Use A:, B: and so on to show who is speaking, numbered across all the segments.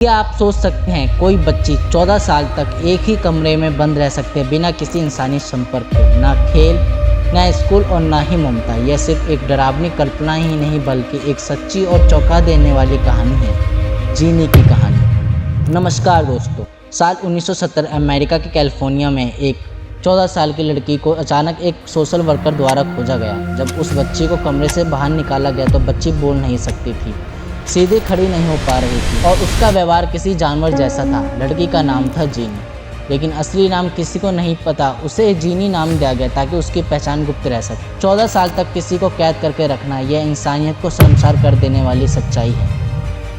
A: क्या आप सोच सकते हैं कोई बच्ची 14 साल तक एक ही कमरे में बंद रह सकते हैं बिना किसी इंसानी संपर्क के, ना खेल, ना स्कूल और ना ही ममता। यह सिर्फ एक डरावनी कल्पना ही नहीं बल्कि एक सच्ची और चौंका देने वाली कहानी है, जीनी की कहानी। नमस्कार दोस्तों, साल 1970 अमेरिका के कैलिफोर्निया में एक 14 साल की लड़की को अचानक एक सोशल वर्कर द्वारा खोजा गया। जब उस बच्ची को कमरे से बाहर निकाला गया तो बच्ची बोल नहीं सकती थी, सीधे खड़ी नहीं हो पा रही थी और उसका व्यवहार किसी जानवर जैसा था। लड़की का नाम था जीनी, लेकिन असली नाम किसी को नहीं पता। उसे जीनी नाम दिया गया ताकि उसकी पहचान गुप्त रह सके। 14 साल तक किसी को कैद करके रखना, यह इंसानियत को शर्मसार कर देने वाली सच्चाई है।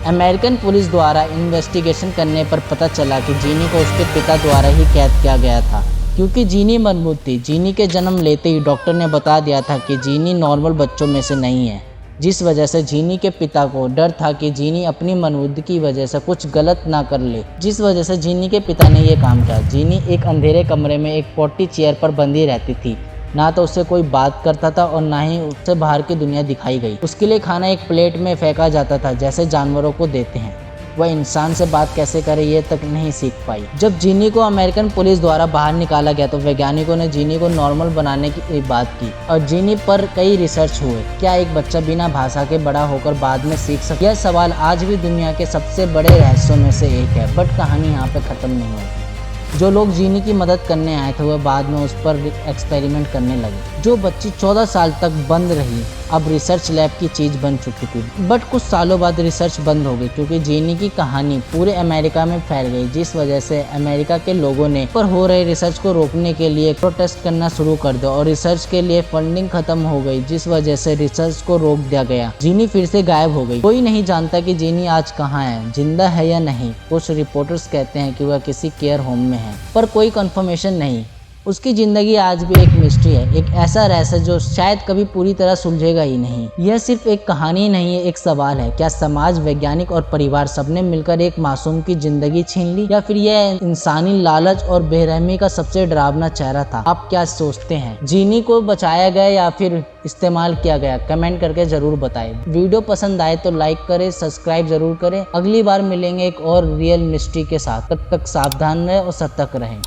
A: अमेरिकन पुलिस द्वारा इन्वेस्टिगेशन करने पर पता चला कि जीनी को उसके पिता द्वारा ही कैद किया गया था, क्योंकि जीनी मजबूत थी। जीनी के जन्म लेते ही डॉक्टर ने बता दिया था कि जीनी नॉर्मल बच्चों में से नहीं है, जिस वजह से जीनी के पिता को डर था कि जीनी अपनी मनोवृत्ति की वजह से कुछ गलत ना कर ले, जिस वजह से जीनी के पिता ने ये काम किया। जीनी एक अंधेरे कमरे में एक पोर्टी चेयर पर बंधी रहती थी। ना तो उससे कोई बात करता था और ना ही उससे बाहर की दुनिया दिखाई गई। उसके लिए खाना एक प्लेट में फेंका जाता था जैसे जानवरों को देते हैं। वह इंसान से बात कैसे करे ये तक नहीं सीख पाई। जब जीनी को अमेरिकन पुलिस द्वारा बाहर निकाला गया तो वैज्ञानिकों ने जीनी को नॉर्मल बनाने की बात की और जीनी पर कई रिसर्च हुए। क्या एक बच्चा बिना भाषा के बड़ा होकर बाद में सीख सकता? यह सवाल आज भी दुनिया के सबसे बड़े रहस्यों में से एक है। बट कहानी यहाँ पे खत्म नहीं होती। जो लोग जीनी की मदद करने आए थे वह बाद में उस पर एक्सपेरिमेंट करने लगे। जो बच्ची 14 साल तक बंद रही अब रिसर्च लैब की चीज बन चुकी थी। बट कुछ सालों बाद रिसर्च बंद हो गई क्योंकि जीनी की कहानी पूरे अमेरिका में फैल गई, जिस वजह से अमेरिका के लोगों ने पर हो रहे रिसर्च को रोकने के लिए प्रोटेस्ट करना शुरू कर दिया और रिसर्च के लिए फंडिंग खत्म हो गई, जिस वजह से रिसर्च को रोक दिया गया। जीनी फिर से गायब हो गई। कोई नहीं जानता कि जीनी आज कहाँ है, जिंदा है या नहीं। कुछ रिपोर्टर्स कहते हैं कि वह किसी केयर होम में है, पर कोई कंफर्मेशन नहीं। उसकी जिंदगी आज भी एक मिस्ट्री है, एक ऐसा रहस्य जो शायद कभी पूरी तरह सुलझेगा ही नहीं। यह सिर्फ एक कहानी नहीं है, एक सवाल है। क्या समाज, वैज्ञानिक और परिवार सबने मिलकर एक मासूम की जिंदगी छीन ली, या फिर यह इंसानी लालच और बेरहमी का सबसे डरावना चेहरा था? आप क्या सोचते हैं? जीनी को बचाया गया या फिर इस्तेमाल किया गया? कमेंट करके जरूर बताएं। वीडियो पसंद आए तो लाइक करें, सब्सक्राइब जरूर करें। अगली बार मिलेंगे एक और रियल मिस्ट्री के साथ। तब तक सावधान रहें और सतर्क रहें।